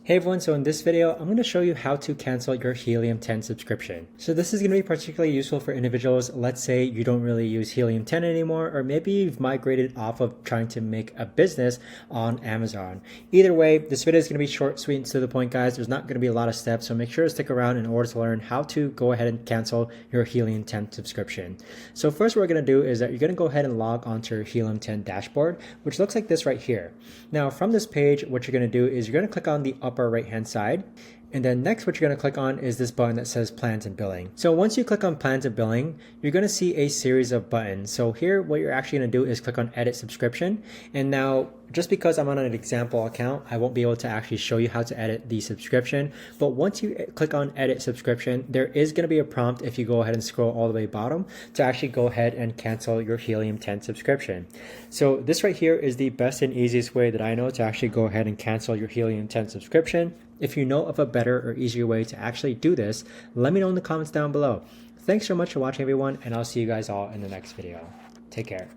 Hey everyone, so in this video, I'm going to show you how to cancel your Helium 10 subscription. So this is going to be particularly useful for individuals. Let's say you don't really use Helium 10 anymore, or maybe you've migrated off of trying to make a business on Amazon. Either way, this video is going to be short, sweet, and to the point, guys. There's not going to be a lot of steps, so make sure to stick around in order to learn how to go ahead and cancel your Helium 10 subscription. So first what we're going to do is that you're going to go ahead and log onto your Helium 10 dashboard, which looks like this right here. Now from this page, what you're going to do is you're going to click on the upper right hand side, and then next what you're going to click on is this button that says plans and billing. So once you click on plans and billing, you're going to see a series of buttons. So here what you're actually going to do is click on edit subscription, and now just because I'm on an example account, I won't be able to actually show you how to edit the subscription. But once you click on edit subscription, there is going to be a prompt if you go ahead and scroll all the way bottom to actually go ahead and cancel your Helium 10 subscription. So this right here is the best and easiest way that I know to actually go ahead and cancel your Helium 10 subscription. If you know of a better or easier way to actually do this, let me know in the comments down below. Thanks so much for watching, everyone, and I'll see you guys all in the next video. Take care.